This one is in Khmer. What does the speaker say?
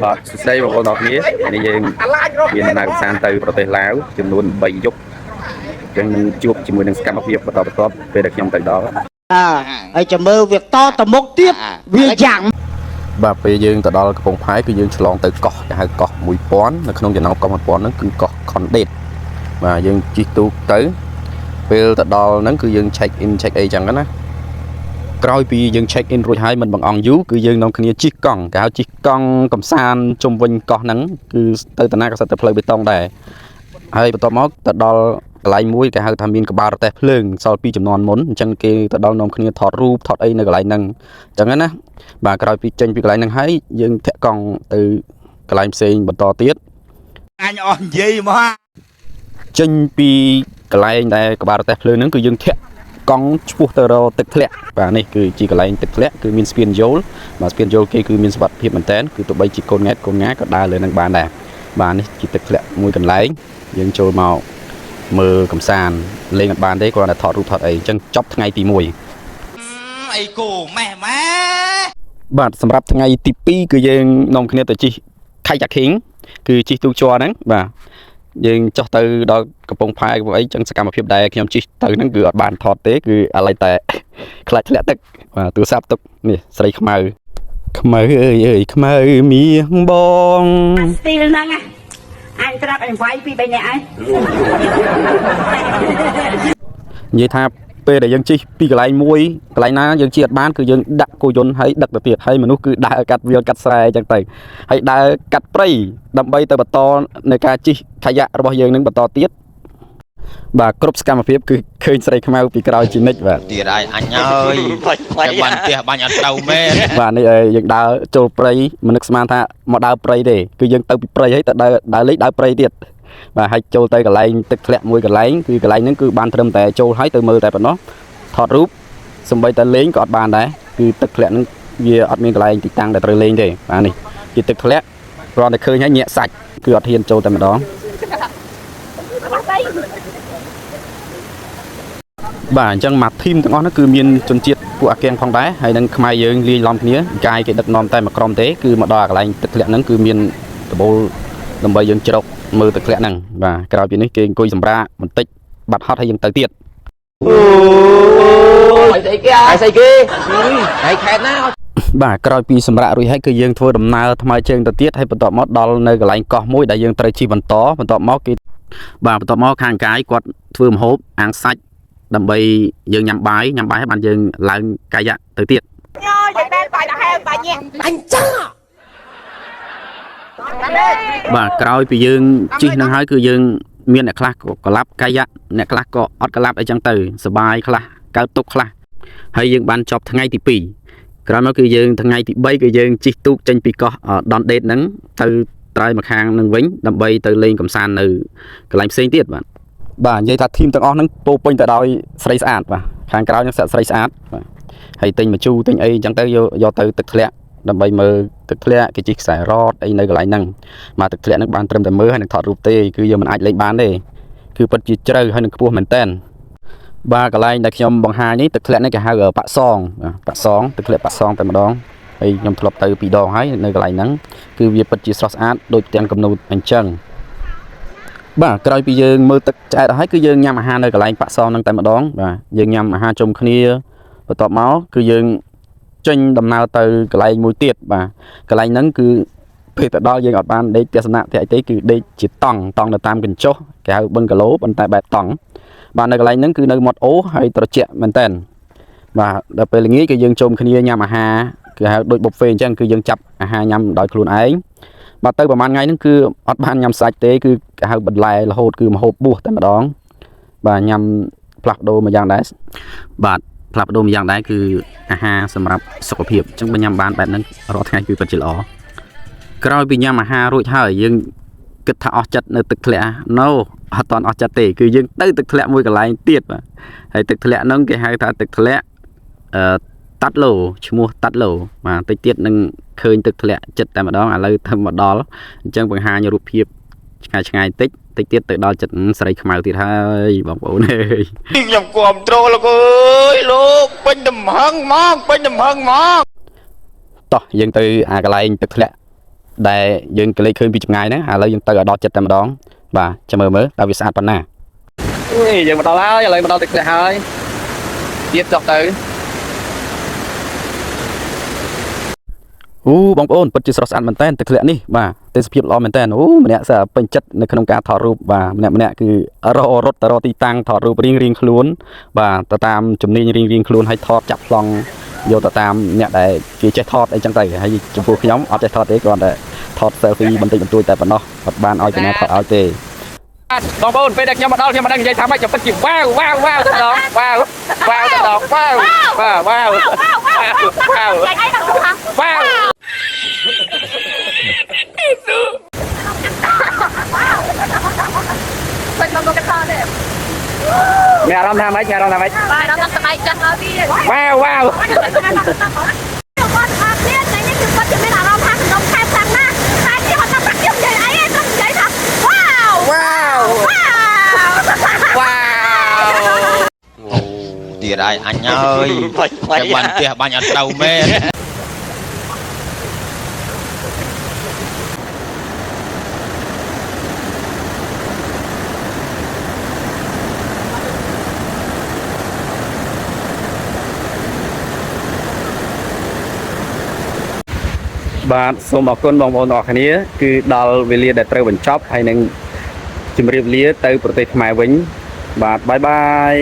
បាទសួស្តីបងប្អូនទាំងគ្នានេះយើងមានដំណើរកម្សាន្តទៅប្រទេសឡាវចំនួន3យប់ចឹងនឹងជួបជាមួយនឹងសកម្មភាពបន្តបន្ទាប់ពេលដែលខ្ញុំទៅដល់ហើយចាំមើលវាតទៅមុខទៀតវាយ៉ាងបាទពេលយើងទៅដល់កំពង់ផែគឺយើងឆ្លងទៅកោះគេហៅកោះ1000នៅក្នុងចំណោមកោះ1000ហ្នឹងគឺកោះខុនដេតបាទយើងជិះទូកទៅពេលទៅដល់ហ្នឹងគឺយើង check in check អីចឹងណាក្រោយពីយើង check in រួចហើយមិនបង្អង់យូរគឺយើងនាំគ្នាជិះកង់គេហៅជិះកង់កំសាន្តជុំវិញកោះហ្នឹងគឺទៅតាណាក៏សិតទៅផ្លូវបេតុងដែរហើយបន្ទាប់មកទៅដល់កន្លែងមួយគេហៅថាមានកបារតេះភ្លើងសល់ពីចំនួនមុនអញ្ចឹងគេទៅដល់នាំគ្នាថតរូបថតអីនៅកន្លែងហ្នឹងអញ្ចឹងណាបាទក្រោយពីចេញពីកន្លែងហ្នឹងហើយយើងធាក់កង់ទៅកន្លែងផ្សេងបន្តទៀតអញអស់និយាយមកចេញពីកន្លែងដែលកបារតេះភ្លើងហ្នឹងគឺយើងធាក់កង់ឆ្ពោះទៅរកទឹកធ្លាក់បាទនេះគឺជាកន្លែងទឹកធ្លាក់គឺមានស្ពានយល់បាទស្ពានយល់គេគឺមានសុវត្ថិភាពមែនតើគឺទោះបីជាកូនង៉ែតកូនងាក៏ដើរលើនឹងបានដែរបាទនេះជាទឹកធ្លាក់មួយកន្លែងយើងចូលមកមើលកំសាន្តលេងអត់បានទេគ្រាន់តែថតរូបថតអីអញ្ចឹងចប់ថ្ងៃទី1អីគូម៉ែបាទសម្រាប់ថ្ងៃទី2គឺយើងនាំគ្នាទៅជិះ kayaking គឺជិះទូកជ័រហ្នឹងបាទយើងចុះទៅដល់កំពង់ផែកំពង់អីចឹងសកម្មភាពដែលខ្ញុំជិះទៅហ្នឹងគឺអត់បានថតទេគឺអាឡ័យតែខ្លាចធ្លាក់ទឹកបាទទូរស័ព្ទទុកនេះស្រីខ្មៅអើយខ្មៅមៀងបងស្ទីលហ្នឹងអញត្រាប់អញវាយពី3នាក់ឯងនិយាយថាពេលដែលយើងជិះពីកន្លែងមួយកន្លែងណាយើងជិះអត់បានគឺយើងដាក់គោយន្តហើយដឹកទៅទៀតហើយមនុស្សគឺដើរកាត់វាលកាត់ស្រែអញ្ចឹងទៅហើយដើរកាត់ព្រៃដើម្បីទៅបន្តនៅការជិះខាយ៉ាក់របស់យើងនឹងបន្តទៀតបាទគ្រប់សកម្មភាពគឺឃើញស្រីខ្មៅពីក្រោយជានិច្ចបាទទៀតហើយអញហើយតែបានផ្ទះបាញ់អត់ត្រូវមែនបាទនេះយើងដើរចូលព្រៃមិននឹកស្មានថាមកដើរព្រៃទេគឺយើងទៅពីព្រៃហើយទៅដើរលេងដើរព្រៃទៀតបាទហើយចូលទៅកន្លែងទឹកធ្លាក់មួយកន្លែងគឺកន្លែងហ្នឹងគឺបានត្រឹមតែចូលហើយទៅមើលតែប៉ុណ្ណោះថតរូបសម្បីតែលេងក៏អត់បានដែរគឺទឹកធ្លាក់ហ្នឹងវាអត់មានកន្លែងទីតាំងដែលត្រូវលេងទេបាទនេះជាទឹកធ្លាក់គ្រាន់តែឃើញហើយញាក់សាច់គឺអត់ហ៊ានចូលតែម្ដងបាទអញ្ចឹងមកធីមទាំងអស់ហ្នឹងគឺមានជនជាតិពួកអាកៀងផងដែរហើយនឹងខ្មែរយើងលាយឡំគ្នាកាយគេដឹកនាំតែមួយក្រុមទេគឺមកដល់កន្លែងទឹកធ្លាក់ហ្នឹងគឺមានដបូលដើម្បីយើងជ្រកមើលទឹកធ្លាក់ហ្នឹងបាទក្រោយពីនេះគេអង្គុយសម្រាកបន្តិចបាត់ហត់ហើយយើងទៅទៀតអូយស្អីគេហើយខេតណាបាទក្រោយពីសម្រាករួចហើយគឺយើងធ្វើដំណើរថ្មើរជើងទៅទៀតហើយបន្ទាប់មកដល់នៅកន្លែងកោះមួយដែលយើងត្រូវជិះបន្តបន្ទាប់មកគេបាទបន្ទាប់មកខាងកាយគាត់ធ្វើម្ហូបអាំងសាច់ដើម្បីយើងញ៉ាំបាយហើយបានយើងឡើងកាយ៉ាក់ទៅទៀតញ៉យតែបាយដល់ហែបាយញ៉ាំអញចាបាទក្រោយពីយើងជិះនឹងហើយគឺយើងមានអ្នកខ្លះក៏ក្លាប់កាយ៉ាក់អ្នកខ្លះក៏អត់ក្លាប់អីចឹងទៅសបាយខ្លះកើតទុកខ្លះហើយយើងបានចប់ថ្ងៃទី2ក្រោយមកគឺយើងថ្ងៃទី3គឺយើងជិះទូកចេញពីកោះដនដេតហ្នឹងទៅត្រើយមកខាងនឹងវិញដើម្បីទៅលេងកំសាន្តនៅកន្លែងផ្សេងទៀតបាទនិយាយថាធីមទាំងអស់ហ្នឹងពោពេញទៅដោយស្រីស្អាតបាទខាងក្រៅហ្នឹងស្រីស្អាតបាទហើយទិញមកជូរទិញអីចឹងទៅយកទៅទឹកធ្លាក់ដើម្បីមើលទឹកធ្លាក់គេជិះខ្សែរ៉តអីនៅកន្លែងហ្នឹងមកទឹកធ្លាក់ហ្នឹងបានត្រឹមតែមើលហើយនឹងថតរូបទេគឺយើងមិនអាចលេងបានទេគឺពិតជាជ្រៅហើយនឹងខ្ពស់មែនតើបាទកន្លែងដែលខ្ញុំបង្ហាញនេះទឹកធ្លាក់នេះគេហៅប៉ាក់សងទឹកធ្លាក់ប៉ាក់សងតែម្ដងហើយខ្ញុំធ្លាប់ទៅ2ដងហើយនៅកន្លែងហ្នឹងគឺវាពិតជាស្រស់ស្អាតដូចផ្ទាំងកំណូតអញ្ចឹងបាទក្រោយពីយើងមើលទឹកឆ្អែតហើយគឺយើងញ៉ាំអាហារនៅកន្លែងប៉ាក់សងហ្នឹងតែម្ដងបាទយើងញ៉ាំអាហារជុំគ្នាបន្ទាប់មកគឺយើងចេញដំណើរទៅកន្លែងមួយទៀតបាទកន្លែងហ្នឹងគឺពេលទៅដល់យើងអត់បានដេកទស្សនៈទេអីទេគឺដេកជាតង់នៅតាមកញ្ចុះគេហៅបឹងកាឡូប៉ុន្តែបែបតង់បាទនៅកន្លែងហ្នឹងគឺនៅមាត់អូហើយត្រជាក់មែនតើបាទដល់ពេលល្ងាចគឺយើងជុំគ្នាញ៉ាំអាហារគឺហៅដូចបុហ្វេអញ្ចឹងគឺយើងចាប់អាហារញ៉ាំដោយខ្លួនឯងបាទទៅប្រហែលថ្ងៃហ្នឹងគឺអត់បានញ៉ាំសាច់ទេគឺគេហៅបន្លែរហូតគឺម្ហូបបួសតែម្ដងបាទញ៉ាំផ្លាស់ប្ដូរមួយយ៉ាងដែរបាទផ្លាស់ប្ដូរមួយយ៉ាងដែរគឺអាហារសម្រាប់សុខភាពអញ្ចឹងបើញ៉ាំបានបែបហ្នឹងរាល់ថ្ងៃគឺពិតជាល្អក្រោយពីញ៉ាំអាហាររួចហើយយើងគិតថាអស់ចិត្តនៅទឹកធ្លាក់អត់តាន់អស់ចិត្តទេគឺយើងទៅទឹកធ្លាក់មួយកន្លែងទៀតបាទហើយទឹកធ្លាក់ហ្នឹងគេហៅថាទឹកធ្លាក់តាត់ឡូឈ្មោះតាត់ឡូបាទតិចទៀតនឹងឃើញទឹកធ្លាក់ចិត្តតែម្ដងឥឡូវទៅមកដល់អញ្ចឹងបង្ហាញរូបភាពឆ្ងាយតិចទៀតទៅដល់ចិត្តស្រីខ្មៅទៀតហើយបងប្អូនអើយខ្ញុំគ្រប់ត្រូលលោកអើយលោកពេញដំហឹងមកតោះយើងទៅអាកន្លែងទឹកធ្លាក់ ដែលយើងក៏លេចឃើញពីចម្ងាយហ្នឹងឥឡូវយើងទៅឲ្យដល់ចិត្តតែម្ដងបាទចាំមើលតើវាស្អាតប៉ុណ្ណាយើងមកដល់ហើយឥឡូវមកដល់ទឹកផ្ទះហើយទៀតចុះទៅអូបងប្អូនពិតជាស្រស់ស្អាតមែនតើទឹកធ្លាក់នេះបាទទេសភាពល្អមែនតើអូម្នាក់សើពេញចិត្តនៅក្នុងការថតរូបបាទម្នាក់គឺរត់ទៅរកទីតាំងថតរូបរៀងខ្លួនបាទទៅតាមជំនាញរៀងខ្លួនឲ្យថតចាប់ប្លង់យកទៅតាមអ្នកដែលគេចេះថតអីចឹងទៅហើយចំពោះខ្ញុំអត់ចេះថតទេគ្រាន់តែថត selfie បន្តិចបន្តួចតែប៉ុណ្ណោះអត់បានឲ្យពីណាថតឲ្យទេបងប្អូនពេលដែលខ្ញុំមកដល់ខ្ញុំមិនដឹងនិយាយថាម៉េចចាំពិតជាវ៉ាវទៅដល់វ៉ាវទៅដល់វ៉ាវបាទវ៉ាវវ៉ាវមានអារម្មណ៍ថាម៉េចបាទអារម្មណ៍សប្បាយចិត្តហើយទៀតវ៉ាវគាត់អត់ទៀតតែនេះគឺគាត់ជាមានអារម្មណ៍ថាក្នុងខែខ្លាំងណាស់តែទីគាត់ថាខ្ញុំនិយាយអីឯងខ្ញុំនិយាយថាវ៉ាវទៀតហើយអញហើយចាំបានផ្ទះបាញ់អត់ត្រូវមែនបាទសូមអរគុណបងប្អូនទាំងអស់គ្នាគឺដល់វេលាដែលត្រូវបញ្ចប់ហើយនឹងជម្រាបលាទៅប្រទេសខ្មែរវិញបាទបាយបាយ